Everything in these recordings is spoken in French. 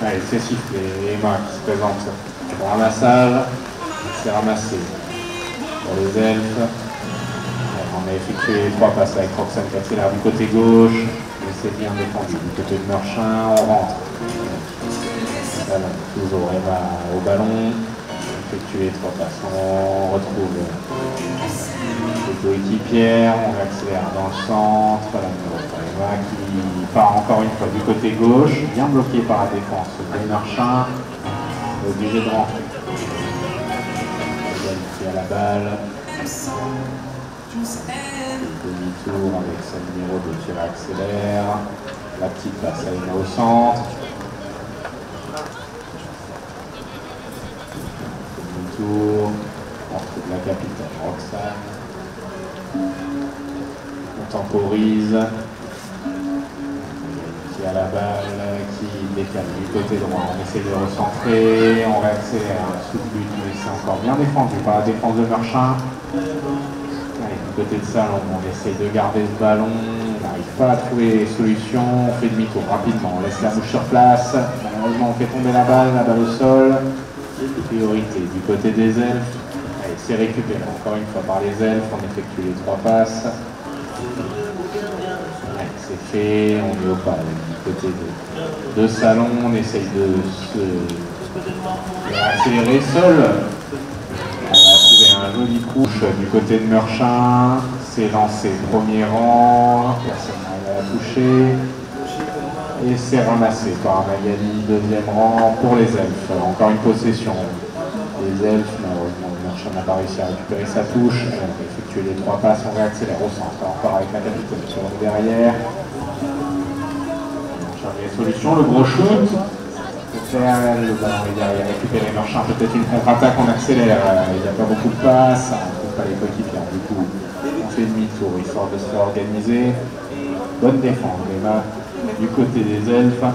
Allez, c'est sifflé, Emma qui se présente pour un massage, c'est ramassé pour les elfes. On a effectué les 3 passes avec Roxane Castellaire du côté gauche, mais c'est bien défendu. Du côté de Meurchin, on rentre. Ballon, toujours Emma au ballon, effectué les 3 passes. On retrouve les coéquipières, on accélère dans le centre. Emma qui part encore une fois du côté gauche, bien bloqué par la défense de Meurchin, obligé de rentrer. Qui a la balle. Demi-tour avec son numéro de tir accélère. La petite passe à Emma au centre. Demi-tour. On retrouve la capitaine Roxane. On temporise. Qui a la balle, qui décale du côté droit. On essaie de recentrer. On réaccélère sous but, mais c'est encore bien défendu par la défense de Meurchin. Du côté de Salon, on essaie de garder ce ballon, on n'arrive pas à trouver les solutions, on fait demi-tour rapidement, on laisse la mouche sur place, malheureusement on fait tomber la balle au sol. Priorité du côté des elfes, c'est récupéré encore une fois par les elfes, on effectue les 3 passes. C'est fait, on est au pas du côté de Salon, on essaye de se accélérer seul. On a trouvé un joli push du côté de Meurchin, c'est lancé premier rang, personne n'arrive à la toucher, et c'est ramassé par Magali, deuxième rang pour les elfes. Encore une possession. Les elfes, malheureusement, Meurchin n'a pas réussi à récupérer sa touche, on va effectuer les 3 passes, on réaccélère au centre, encore avec la capitaine sur le derrière. On cherche les solutions, le gros shoot. Le ballon est derrière, récupérer Meurchin, peut-être une contre-attaque, on accélère, il n'y a pas beaucoup de passes, on ne trouve pas les coéquipiers, du coup on fait demi-tour histoire de se réorganiser. Bonne défense, Emma du côté des elfes. On a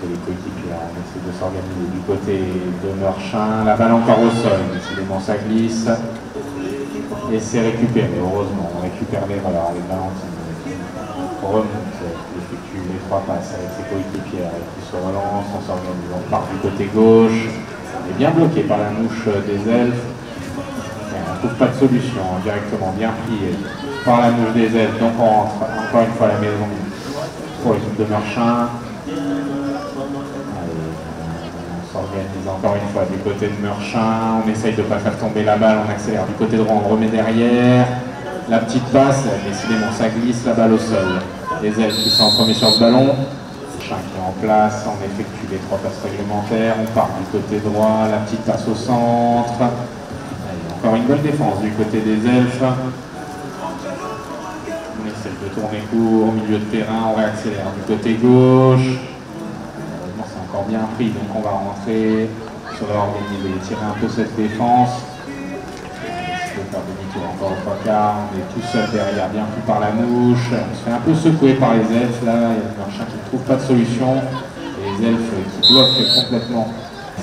fait les coéquipiers, on essaie de s'organiser du côté de Meurchin, la balle encore au sol, décidément ça glisse. Et c'est récupéré, heureusement, on récupère l'erreur avec Valentine. On remonte, on effectue les 3 passes avec ses coéquipiers qui se relancent, on s'organise, on part du côté gauche. On est bien bloqué par la mouche des elfes. Et on ne trouve pas de solution, directement bien pris par la mouche des elfes. Donc on rentre encore une fois à la maison pour l'équipe de Meurchin. On s'organise encore une fois du côté de Meurchin, on essaye de ne pas faire tomber la balle, on accélère du côté droit, on remet derrière. La petite passe, décidément ça glisse, la balle au sol. Les elfes qui sont en premier sur ce ballon. Meurchin qui est en place, on effectue les 3 passes réglementaires, on part du côté droit, la petite passe au centre. Allez, encore une bonne défense du côté des elfes. On essaye de tourner court au milieu de terrain, on réaccélère du côté gauche. Encore bien pris, donc on va rentrer, se réorganiser, tirer un peu cette défense. On peut faire demi-tour encore au 3 quarts, on est tout seul derrière, bien pris par la mouche. On se fait un peu secouer par les elfes, là, il y a Meurchin qui ne trouve pas de solution. Et les elfes qui bloquent complètement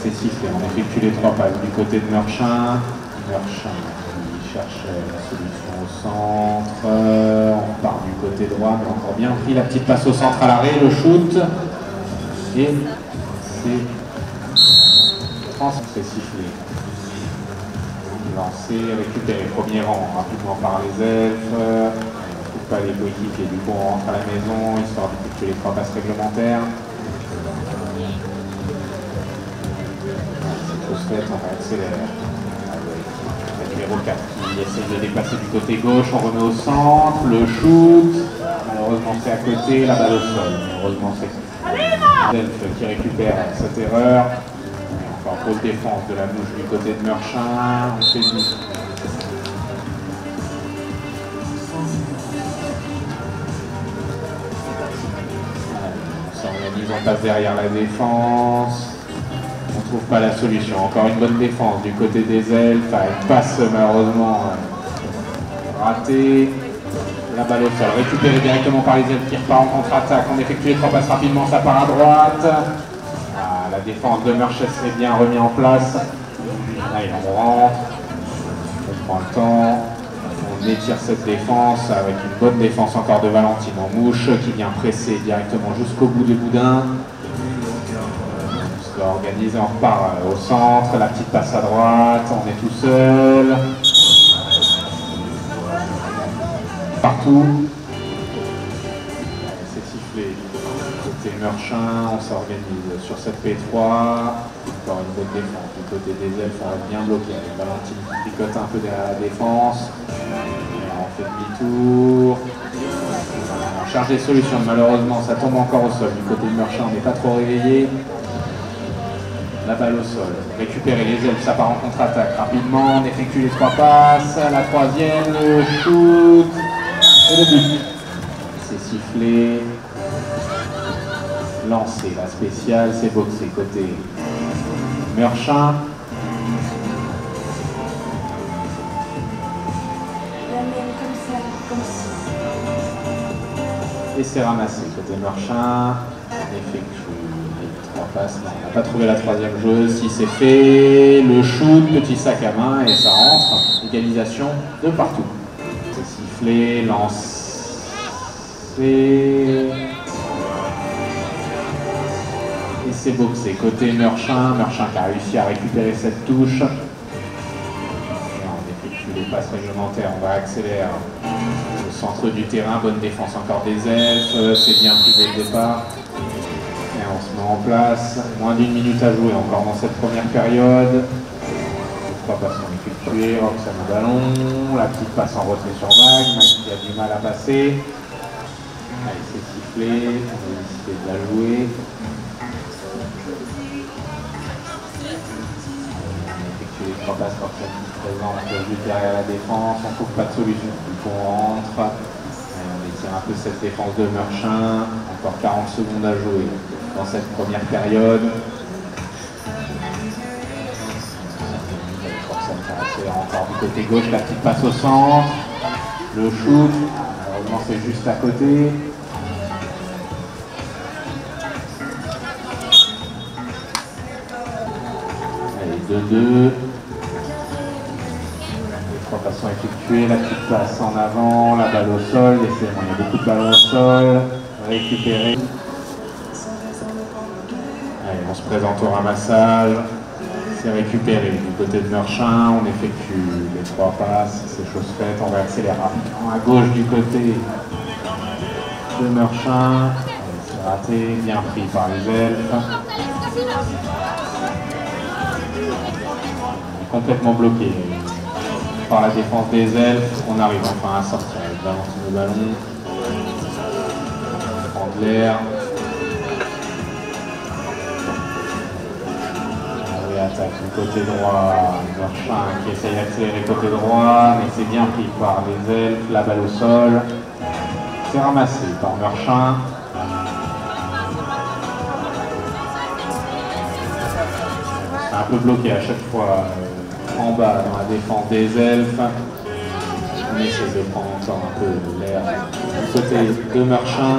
ces sifflets. On effectue les 3 passes du côté de Meurchin. Meurchin qui cherche la solution au centre. On part du côté droit, mais encore bien pris. La petite passe au centre à l'arrêt, le shoot. Et c'est sifflé. Lancé, récupéré, premier rang rapidement par les elfes. On ne trouve pas les coéquipiers, du coup on rentre à la maison, histoire d'effectuer les 3 passes réglementaires. C'est chose faite, on réaccélère. Avec le numéro 4 qui essaye de dépasser du côté gauche, on remet au centre, le shoot. Malheureusement c'est à côté, la balle au sol. Heureusement c'est Elf qui récupère cette erreur. Encore grosse défense de la mouche du côté de Meurchin. On fait demi. On s'organise, on passe derrière la défense. On ne trouve pas la solution. Encore une bonne défense du côté des elfes. Une passe malheureusement ratée. La balle au sol, récupérée directement par les elfes qui repart en contre-attaque. On effectue les 3 passes rapidement, ça part à droite. Ah, la défense de Meurchin s'est bien remis en place. Là, on rentre. On prend le temps. On On étire cette défense avec une bonne défense encore de Valentine en mouche qui vient presser directement jusqu'au bout du boudin. On se organise, on repart au centre, la petite passe à droite, on est tout seul. Partout. C'est sifflé. Côté Meurchin, on s'organise sur cette P3. Encore une bonne défense. Du côté des elfes, on reste bien bloqué. Valentine qui tricote un peu derrière la défense. Et on fait demi-tour. On cherche des solutions. Malheureusement, ça tombe encore au sol. Du côté de Meurchin, on n'est pas trop réveillé. La balle au sol. Récupérer les elfes, ça part en contre-attaque. Rapidement, on effectue les 3 passes. La troisième, le shoot. Et le but. C'est sifflé. Lancé. La spéciale, c'est boxé. Côté Meurchin. Et c'est ramassé. Côté Meurchin. On effectue les 3 passes. Non, on n'a pas trouvé la troisième joueuse. Si c'est fait, le shoot, petit sac à main et ça rentre. Égalisation de partout. C'est sifflé, lancé. Et c'est boxé. Côté Meurchin. Meurchin qui a réussi à récupérer cette touche. Et on effectue les passes réglementaires. On va accélérer au centre du terrain. Bonne défense encore des elfes. C'est bien pris dès le départ. Et on se met en place. Moins d'1 minute à jouer encore dans cette première période. Les 3 passes sont effectuées. Roxane au ballon. La petite passe en retrait sur Mag. Mag qui a du mal à passer. Allez, c'est sifflé. On va décider de la jouer. Les 3 passes Roxane qui se présente juste derrière la défense. On ne trouve pas de solution. Du coup, on rentre. Et on étire un peu cette défense de Meurchin. Encore 40 secondes à jouer dans cette première période. Roxane qui accélère encore du côté gauche. La petite passe au centre. Le shoot. Malheureusement, c'est juste à côté. Allez, 2-2. Les 3 passes sont effectuées, la petite passe en avant, la balle au sol, laissez-moi, il y a beaucoup de balles au sol, récupérer. Allez, on se présente au ramassage, c'est récupéré. Du côté de Meurchin, on effectue les 3 passes, c'est chose faite, on va accélérer rapidement à gauche du côté de Meurchin. C'est raté, bien pris par les elfes. Complètement bloqué par la défense des elfes. On arrive enfin à sortir avec Valentine au ballon. On prend de l'air. On réattaque du côté droit. Meurchin qui essaye d'accélérer côté droit, mais c'est bien pris par les elfes. La balle au sol. C'est ramassé par Meurchin. C'est un peu bloqué à chaque fois. En bas dans la défense des elfes. On essaie de prendre encore un peu l'air du côté de Meurchin.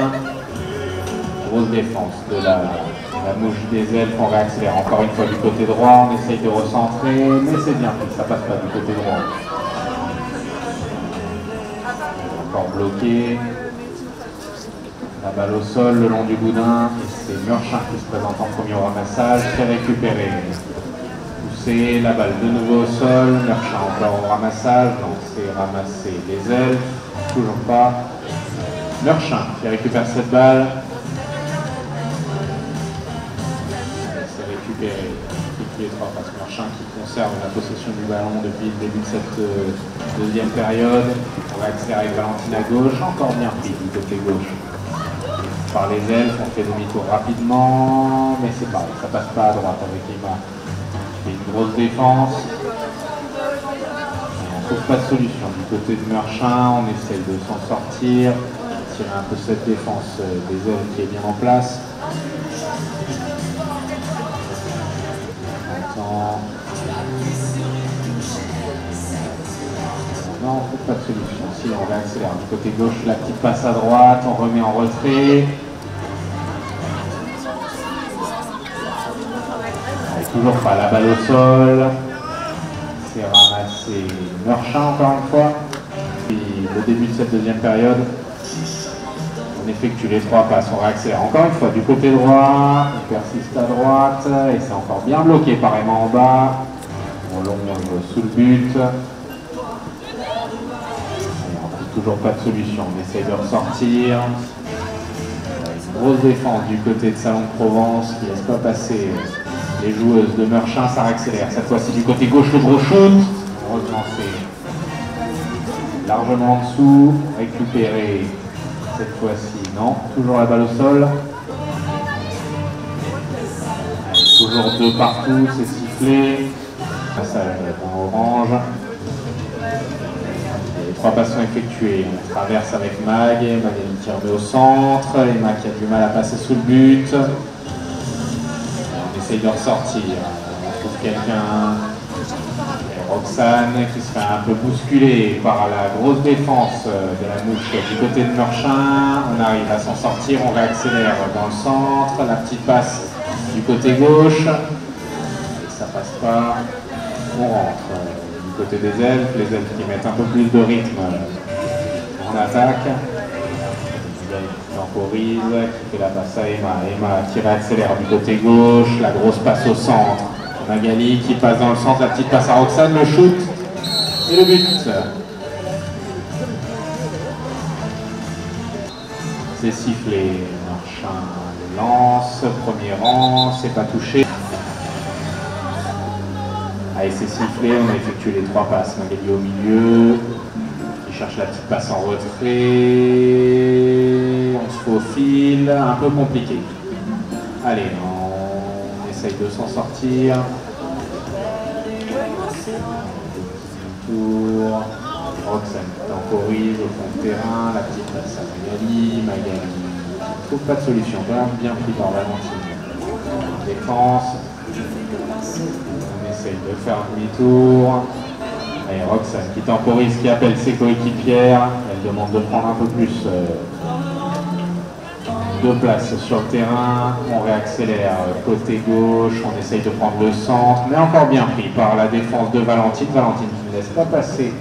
Grosse défense de la mouche des elfes. On réaccélère encore une fois du côté droit. On essaye de recentrer, mais c'est bien pris, ça passe pas du côté droit. Encore bloqué. La balle au sol le long du boudin. Et c'est Meurchin qui se présente en premier au ramassage. C'est récupéré. C'est la balle de nouveau au sol, Meurchin encore au ramassage, donc c'est ramasser les elfes, toujours pas. Meurchin qui récupère cette balle. C'est récupéré, les 3 passes. Meurchin qui conserve la possession du ballon depuis le début de cette deuxième période. On va accélérer avec Valentine à gauche, encore bien pris du côté gauche. Par les elfes, on fait demi-tour rapidement, mais c'est pareil, ça passe pas à droite avec Emma. Une grosse défense. On ne trouve pas de solution. Du côté de Meurchin, on essaye de s'en sortir, tirer un peu cette défense des elfes qui est bien en place. Non, on ne trouve pas de solution. Si on réaccélère du côté gauche, la petite passe à droite, on remet en retrait. Toujours pas la balle au sol. C'est ramassé Meurchin encore une fois. Et le début de cette deuxième période. On effectue les 3 passes, on réaccélère encore une fois du côté droit, on persiste à droite et c'est encore bien bloqué par Emma en bas. On longe sous le but. Et on trouve toujours pas de solution, on essaye de ressortir. Une grosse défense du côté de Salon de Provence qui ne laisse pas passer les joueuses de Meurchin, ça réaccélère. Cette fois-ci du côté gauche, le gros shoot. Heureusement, c'est largement en dessous. Récupéré cette fois-ci, non. Toujours la balle au sol. Allez, toujours 2 partout, c'est sifflé. Passage en orange. Les 3 passes sont effectuées. On traverse avec Mag. Magali qui remet au centre. Emma qui a du mal à passer sous le but. On essaye de ressortir. On trouve quelqu'un. Roxane qui se fait un peu bousculer par la grosse défense de la mouche du côté de Meurchin. On arrive à s'en sortir, on réaccélère dans le centre. La petite passe du côté gauche. Et ça passe pas. On rentre du côté des elfes. Les elfes qui mettent un peu plus de rythme en attaque. Qui temporise, qui fait la passe à Emma. Emma qui réaccélère du côté gauche. La grosse passe au centre. Magali qui passe dans le centre, la petite passe à Roxane, le shoot et le but. C'est sifflé, Meurchin lance, premier rang, c'est pas touché. Allez, c'est sifflé, on a effectué les 3 passes. Magali au milieu, qui cherche la petite passe en retrait. On se faufile, un peu compliqué. Allez, on essaye de s'en sortir. Tour. Roxane temporise au fond de terrain, la petite passe à Magali. Magali ne trouve pas de solution, bien pris par Valentine. Défense. On essaye de faire demi-tour. Et Roxane qui temporise, qui appelle ses coéquipières. Elle demande de prendre un peu plus de place sur le terrain. On réaccélère côté gauche. On essaye de prendre le centre, mais encore bien pris par la défense de Valentine. Valentine qui ne laisse pas passer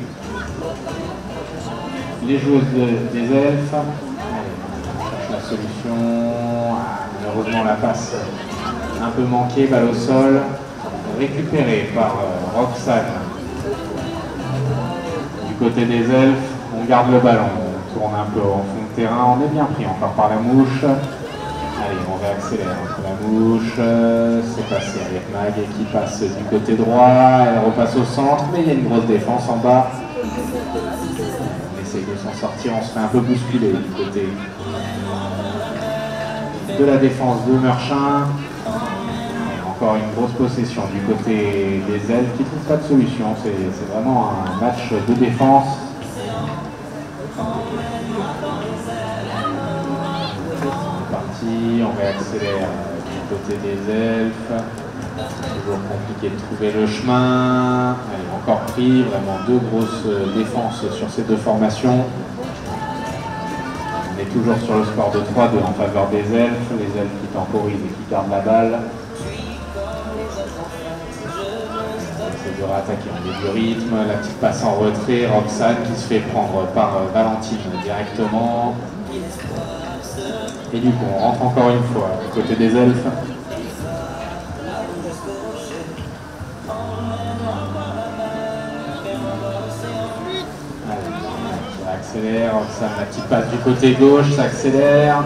les joueuses des elfes. Allez, on cherche la solution. Malheureusement, la passe un peu manquée, balle au sol. Récupérée par Roxane. Du côté des elfes, on garde le ballon. On tourne un peu en fond de terrain. On est bien pris encore par la mouche. Allez, on réaccélère entre la mouche. C'est passé avec Mag qui passe du côté droit. Elle repasse au centre, mais il y a une grosse défense en bas. On essaye de s'en sortir. On se fait un peu bousculer du côté de la défense de Meurchin. Encore une grosse possession du côté des elfes qui ne trouvent pas de solution. C'est vraiment un match de défense. C'est parti, on réaccélère du côté des elfes. Toujours compliqué de trouver le chemin. Allez, encore pris, vraiment 2 grosses défenses sur ces 2 formations. On est toujours sur le score de 3-2 en faveur des elfes. Les elfes qui temporisent et qui gardent la balle. De réattaquer, on met du rythme, la petite passe en retrait, Roxane qui se fait prendre par Valentine directement. Et du coup, on rentre encore une fois du côté des elfes. Allez, ça accélère, Roxane, la petite passe du côté gauche, ça accélère.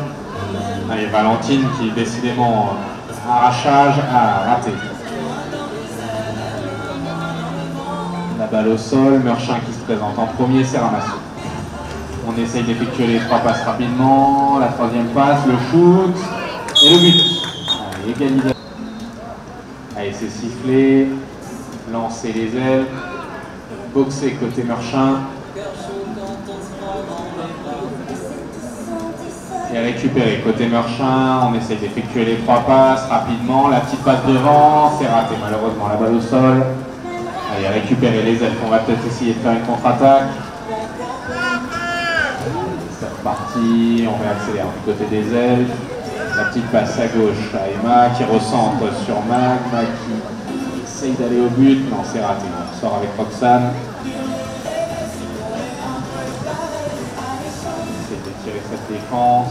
Allez, Valentine qui décidément arrachage a raté. La balle au sol, Meurchin qui se présente en premier, c'est ramassé. On essaye d'effectuer les 3 passes rapidement, la 3e passe, le shoot et le but. Allez, égalisation. Allez, c'est sifflé, lancer les ailes, boxer côté Meurchin. Et récupérer côté Meurchin, on essaye d'effectuer les 3 passes rapidement, la petite passe devant, c'est raté malheureusement, la balle au sol. Allez, récupérer les elfes, on va peut-être essayer de faire une contre-attaque. C'est reparti, on réaccélère du côté des elfes. La petite passe à gauche à Emma qui recentre sur Mag. Mag qui essaye d'aller au but, non c'est raté, on sort avec Roxane. défense.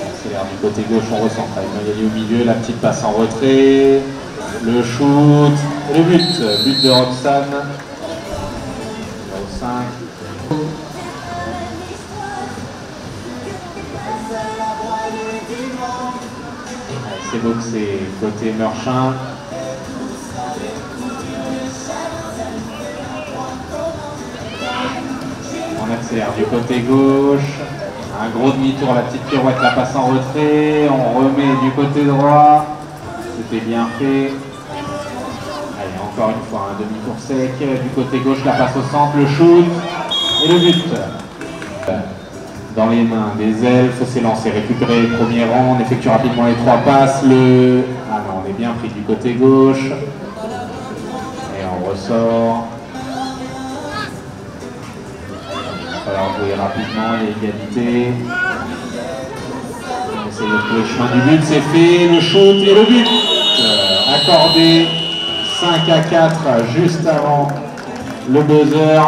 Accélère du côté gauche, on recentre avec Magali au milieu, la petite passe en retrait, le shoot, et le but de Roxane. Numéro 5. C'est boxé côté Meurchin. On accélère du côté gauche. Un gros demi-tour, la petite pirouette, la passe en retrait. On remet du côté droit. C'était bien fait. Allez, encore une fois, un demi-tour sec. Du côté gauche, la passe au centre, le shoot et le but. Dans les mains des elfes, c'est lancé, récupéré, premier rang, on effectue rapidement les 3 passes, ah non, on est bien pris du côté gauche, et on ressort. Il va falloir jouer rapidement, l'égalité. On essaie de trouver le chemin du but, c'est fait, le shoot et le but. Accordé, 5 à 4, juste avant le buzzer.